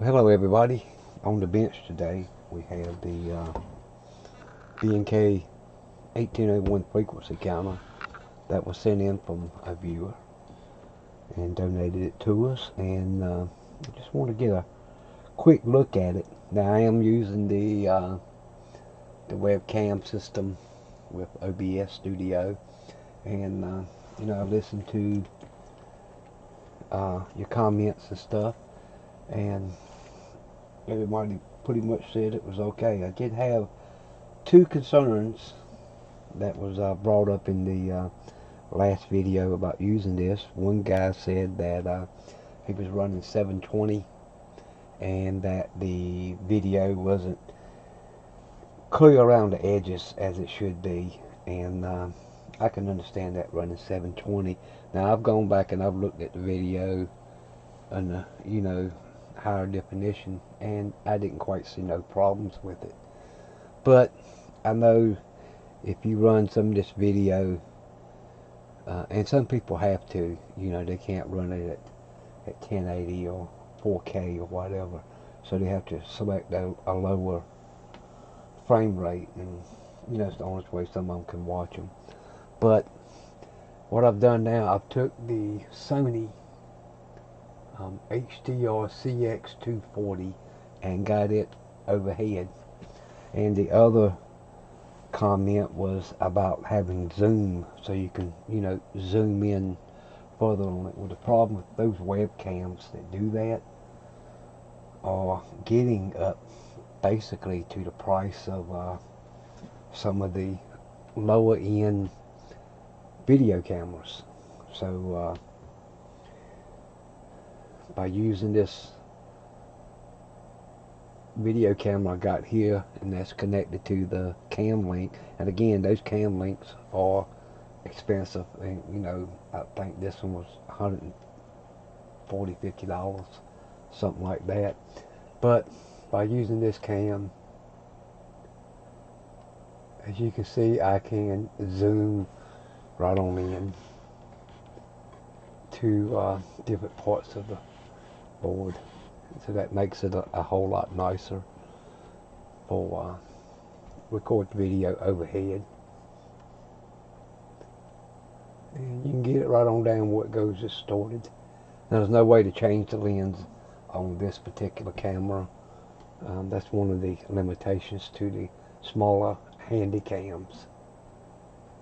Well, hello everybody. On the bench today we have the B&K 1801 frequency counter that was sent in from a viewer and donated it to us, and I just want to get a quick look at it. Now I am using the webcam system with OBS Studio, and you know, I listened to your comments and stuff, and everybody pretty much said it was okay. I did have two concerns that was brought up in the last video about using this. One guy said that he was running 720 and that the video wasn't clear around the edges as it should be, and I can understand that running 720. Now I've gone back and I've looked at the video and you know, higher definition, and I didn't quite see no problems with it. But I know if you run some of this video, and some people have to, you know, they can't run it at 1080 or 4K or whatever, so they have to select a lower frame rate, and you know, it's the only way some of them can watch them. But what I've done now, I've took the Sony HDR CX240 and got it overhead. And the other comment was about having zoom, so you can, you know, zoom in further on it. Well, the problem with those webcams that do that are getting up basically to the price of some of the lower end video cameras. So by using this video camera I got here, and that's connected to the cam link, and again, those cam links are expensive, and you know, I think this one was $140–$150, something like that. But by using this cam, as you can see, I can zoom right on in to different parts of the board, so that makes it a whole lot nicer for recording video overhead. And you can get it right on down where it goes distorted. Now there's no way to change the lens on this particular camera. That's one of the limitations to the smaller handy cams.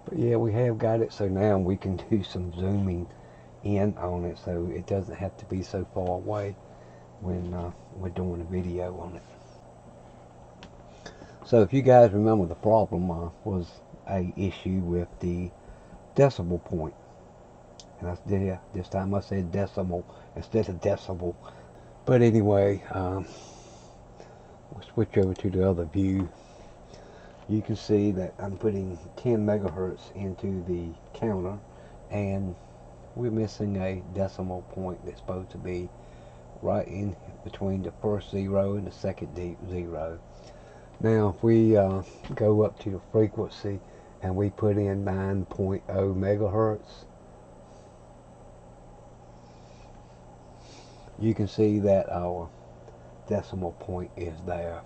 But yeah, we have got it so now we can do some zooming in on it, so it doesn't have to be so far away when we're doing a video on it. So if you guys remember, the problem was a issue with the decimal point, and this time I said decimal instead of decibel. But anyway, we'll switch over to the other view. You can see that I'm putting 10 megahertz into the counter, and we're missing a decimal point that's supposed to be right in between the first zero and the second zero. Now if we go up to the frequency and we put in 9.0 megahertz, you can see that our decimal point is there.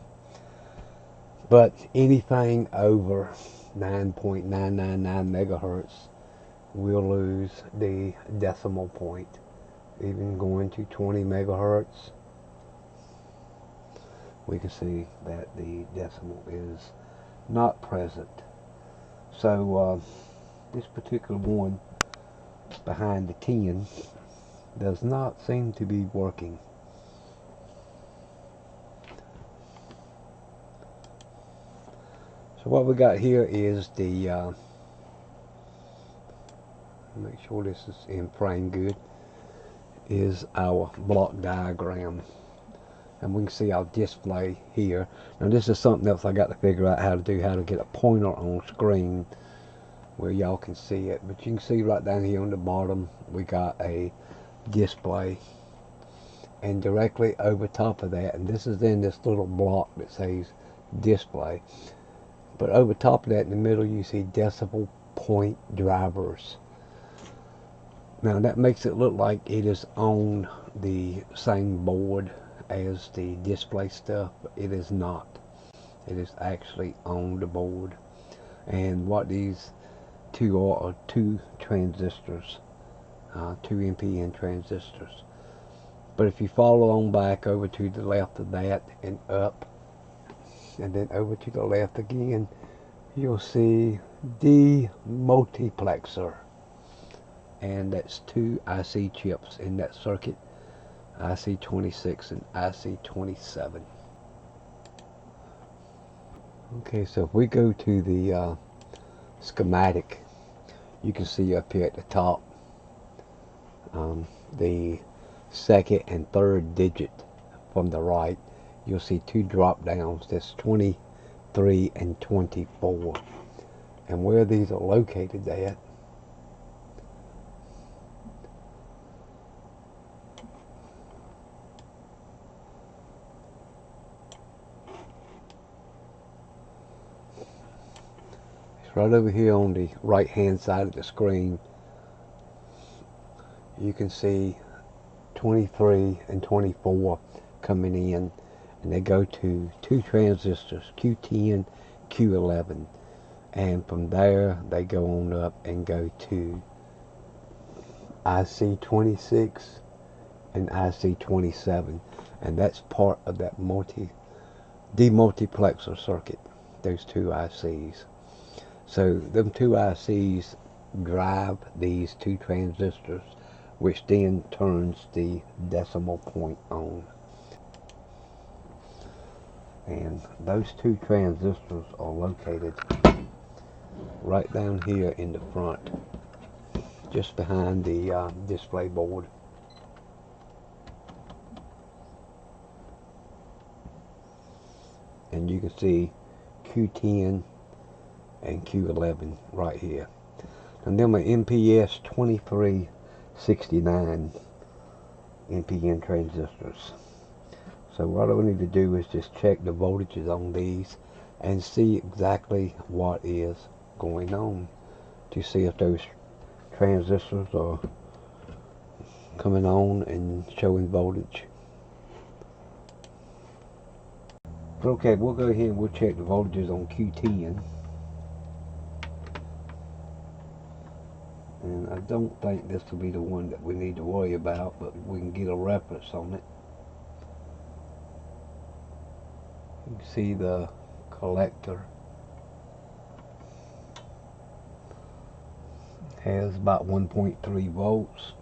But anything over 9.999 megahertz will lose the decimal point. Even going to 20 megahertz, we can see that the decimal is not present. So this particular one behind the 10 does not seem to be working. So what we got here is the make sure this is in frame good, is our block diagram, and we can see our display here. Now this is something else I got to figure out how to do, how to get a pointer on screen where y'all can see it. But you can see right down here on the bottom we got a display, and directly over top of that, and this is in this little block that says display, but over top of that in the middle you see decimal point drivers. Now that makes it look like it is on the same board as the display stuff, but it is not. It is actually on the board. And what these two are two transistors, 2 NPN transistors. But if you follow on back over to the left of that and up, and then over to the left again, you'll see the multiplexer. And that's 2 IC chips in that circuit, IC 26 and IC 27. Okay, so if we go to the schematic, you can see up here at the top the second and third digit from the right. You'll see 2 drop downs. That's 23 and 24. And where these are located at, it's right over here on the right hand side of the screen. You can see 23 and 24 coming in, and they go to 2 transistors, Q10, Q11, and from there they go on up and go to IC 26 and IC 27, and that's part of that demultiplexer circuit, those 2 ICs. So them 2 ICs drive these 2 transistors, which then turns the decimal point on. And those 2 transistors are located right down here in the front, just behind the display board. And you can see Q10 and Q11 right here. And then my MPS 2369 NPN transistors. So what I need to do is just check the voltages on these and see exactly what is going on, to see if those transistors are coming on and showing voltage. Okay, we'll go ahead and we'll check the voltages on Q10. And I don't think this will be the one that we need to worry about, but we can get a reference on it. You can see the collector has about 1.3 volts.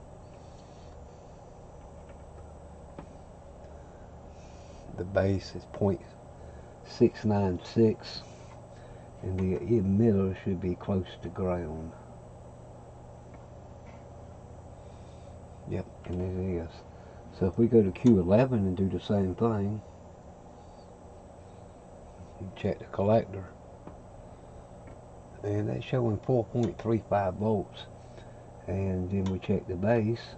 The base is 0.696, and the emitter should be close to ground. Yep, and it is. So if we go to Q11 and do the same thing, check the collector, and that's showing 4.35 volts. And then we check the base,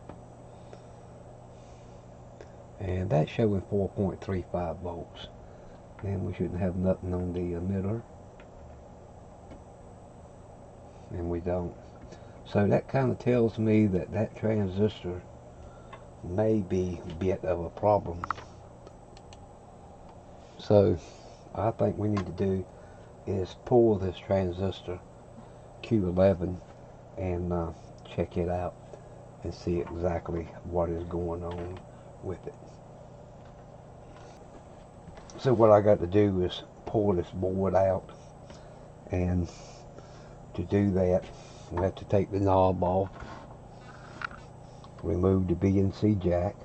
and that's showing 4.35 volts. And we shouldn't have nothing on the emitter, and we don't. So that kind of tells me that that transistor may be a bit of a problem. So I think we need to do is pull this transistor Q11 and check it out and see exactly what is going on with it. So what I got to do is pull this board out, and to do that we have to take the knob off, remove the BNC jack,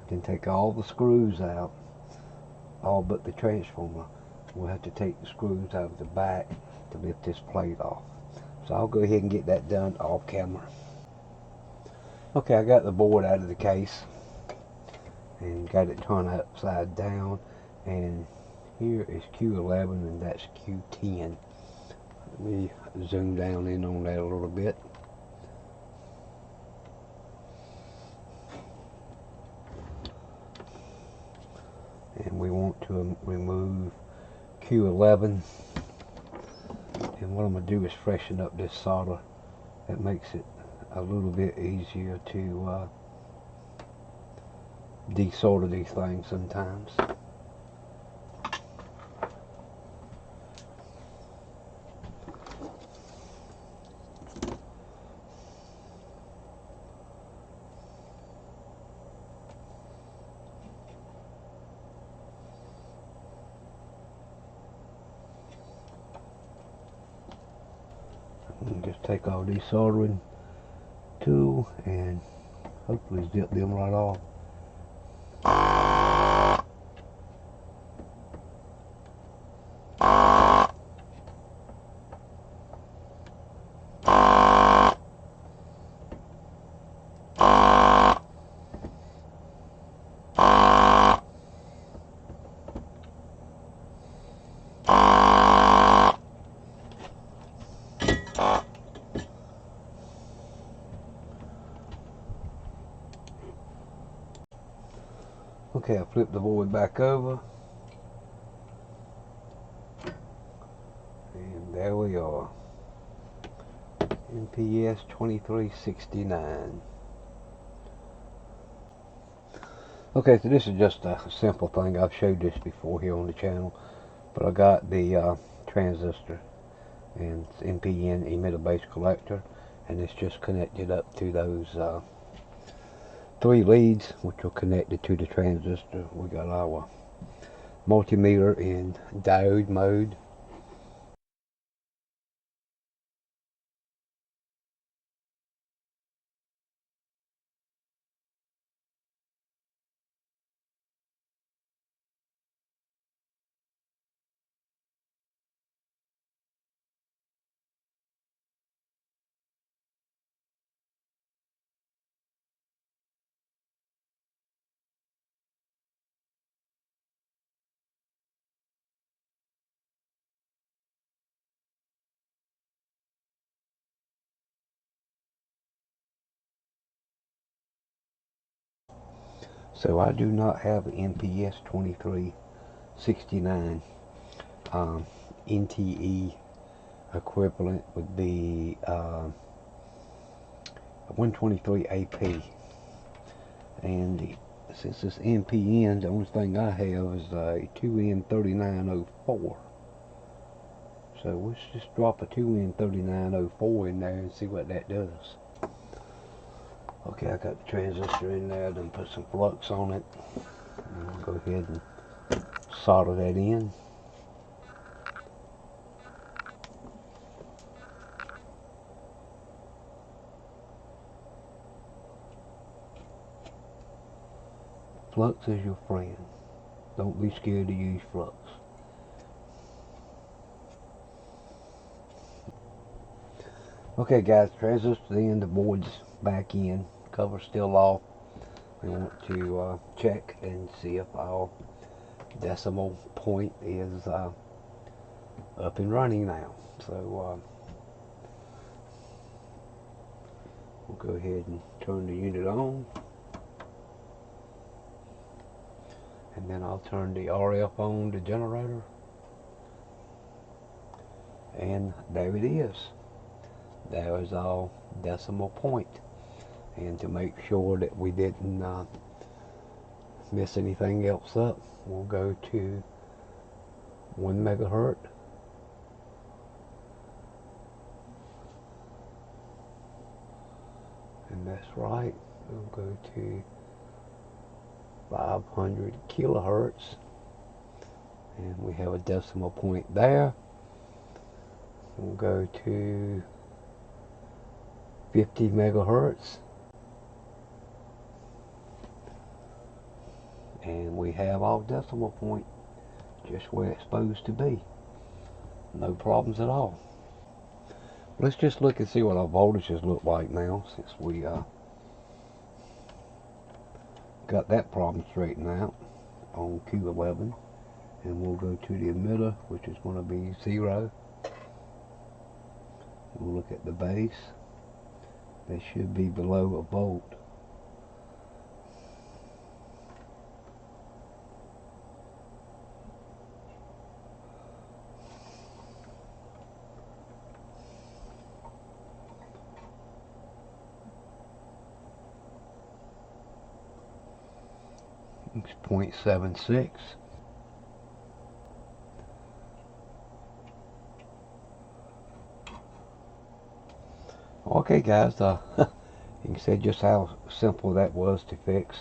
then take all the screws out, all but the transformer. We'll have to take the screws out of the back to lift this plate off. So I'll go ahead and get that done off camera. Okay, I got the board out of the case and got it turned upside down, and here is Q11 and that's Q10. Let me zoom down in on that a little bit. And we want to remove Q11, and what I'm going to do is freshen up this solder. That makes it a little bit easier to desolder these things sometimes. And just take our desoldering tool and hopefully zip them right off. Okay, I flip the board back over, and there we are, NPS 2369. Okay, so this is just a simple thing. I've showed this before here on the channel, but I got the transistor and NPN emitter base collector, and it's just connected up to those 3 leads, which are connected to the transistor. We got our multimeter in diode mode. So I do not have an NPS 2369. NTE equivalent would be 123 AP, and since it's NPN, the only thing I have is a 2N3904. So let's just drop a 2N3904 in there and see what that does. Okay, I got the transistor in there, then put some flux on it, and I'll go ahead and solder that in. Flux is your friend. Don't be scared to use flux. Okay guys, transistor in, the board's back in, cover's still off. We want to check and see if our decimal point is up and running now. So we'll go ahead and turn the unit on, and then I'll turn the RF on, the generator, and there it is. There is our decimal point. And to make sure that we didn't miss anything else up, we'll go to 1 megahertz, and that's right, we'll go to 500 kilohertz, and we have a decimal point there. We'll go to 50 megahertz, and we have our decimal point just where it's supposed to be. No problems at all. Let's just look and see what our voltages look like now, since we got that problem straightened out on Q11. And we'll go to the emitter, which is going to be 0. We'll look at the base. That should be below a volt. It's 0.76. Okay guys, you can see just how simple that was to fix.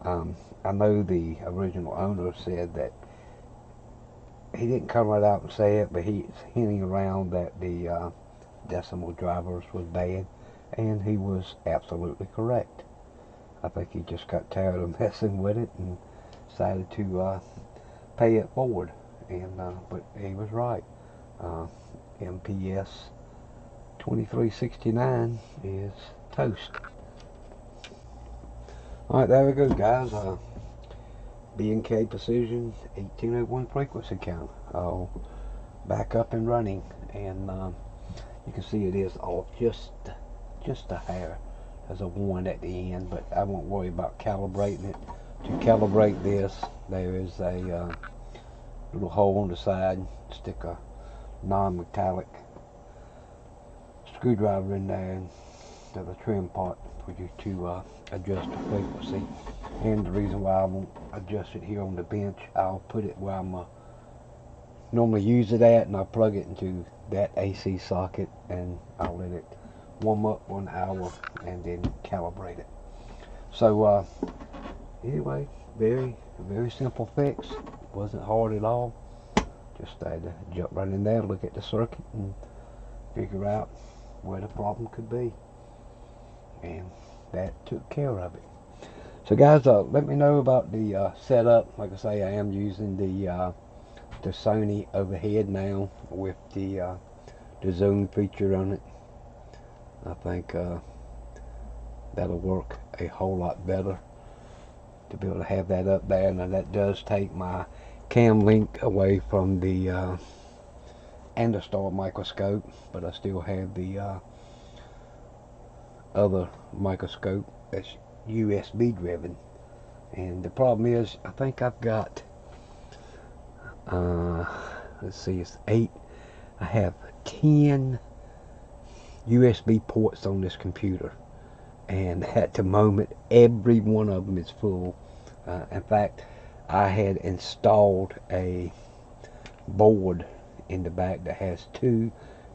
I know the original owner said that he didn't come right out and say it, but he's hinting around that the decimal drivers was bad, and he was absolutely correct. I think he just got tired of messing with it and decided to pay it forward, and but he was right. MPS 2369 is toast. Alright, there we go guys. B&K Precision 1801 frequency count, all back up and running, and you can see it is off just a hair. There's a 1 at the end, but I won't worry about calibrating it. To calibrate this, there is a little hole on the side. Stick a non-metallic screwdriver in there, and there's a trim part for you to adjust the frequency. And the reason why I won't adjust it here on the bench, I'll put it where I'm normally use it at, and I'll plug it into that AC socket, and I'll let it warm up 1 hour and then calibrate it. So anyway, very simple fix. Wasn't hard at all. Just had to jump right in there, look at the circuit, and figure out where the problem could be, and that took care of it. So guys, let me know about the setup. Like I say, I am using the Sony overhead now with the zoom feature on it. I think that'll work a whole lot better to be able to have that up there. Now that does take my cam link away from the Andestar microscope, but I still have the other microscope that's USB driven. And the problem is, I think I've got let's see, it's 8. I have 10 USB ports on this computer, and at the moment every one of them is full. In fact, I had installed a board in the back that has 2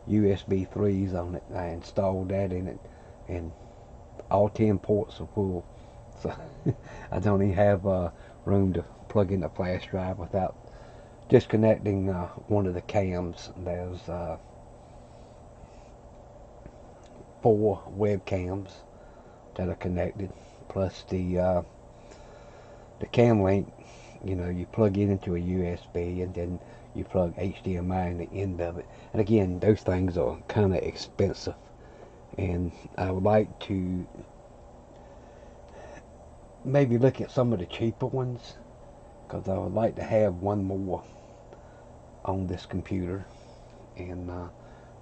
USB 3s on it. I installed that in it, and all 10 ports are full. So I don't even have room to plug in a flash drive without disconnecting one of the cams. There's 4 webcams that are connected, plus the cam link. You know, you plug it into a USB, and then you plug HDMI in the end of it. And again, those things are kind of expensive, and I would like to maybe look at some of the cheaper ones, because I would like to have one more on this computer, and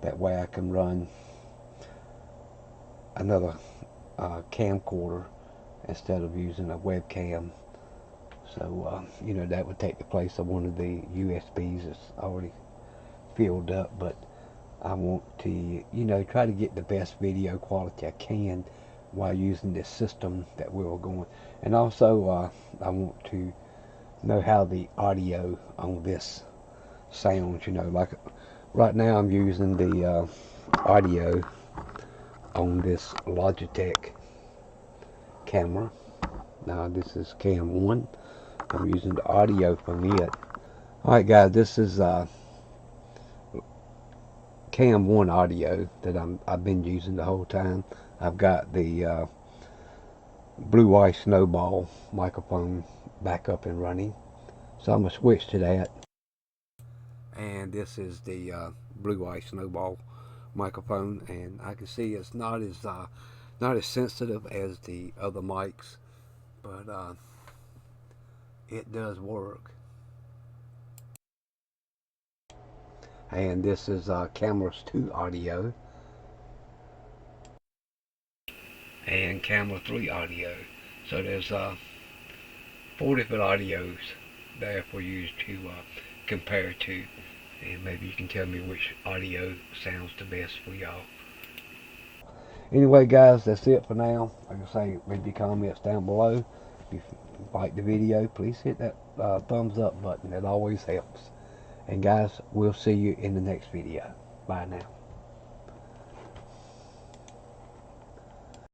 that way I can run another camcorder instead of using a webcam. So you know, that would take the place of one of the USBs that's already filled up. But I want to, you know, try to get the best video quality I can while using this system that we're going. And also I want to know how the audio on this sounds. You know, like right now I'm using the audio on this Logitech camera. Now this is cam 1. I'm using the audio from it. Alright guys, this is cam 1 audio that I've been using the whole time. I've got the Blue Eye Snowball microphone back up and running, so I'm gonna switch to that. And this is the Blue Eye Snowball microphone, and I can see it's not as sensitive as the other mics, but it does work. And this is Cameras 2 audio and Camera 3 audio. So there's 4 different audios there for you to compare to, and maybe you can tell me which audio sounds the best for y'all. Anyway guys, that's it for now. Like I say, leave your comments down below, If you like the video, please hit that thumbs up button. It always helps. And guys, we'll see you in the next video. Bye now.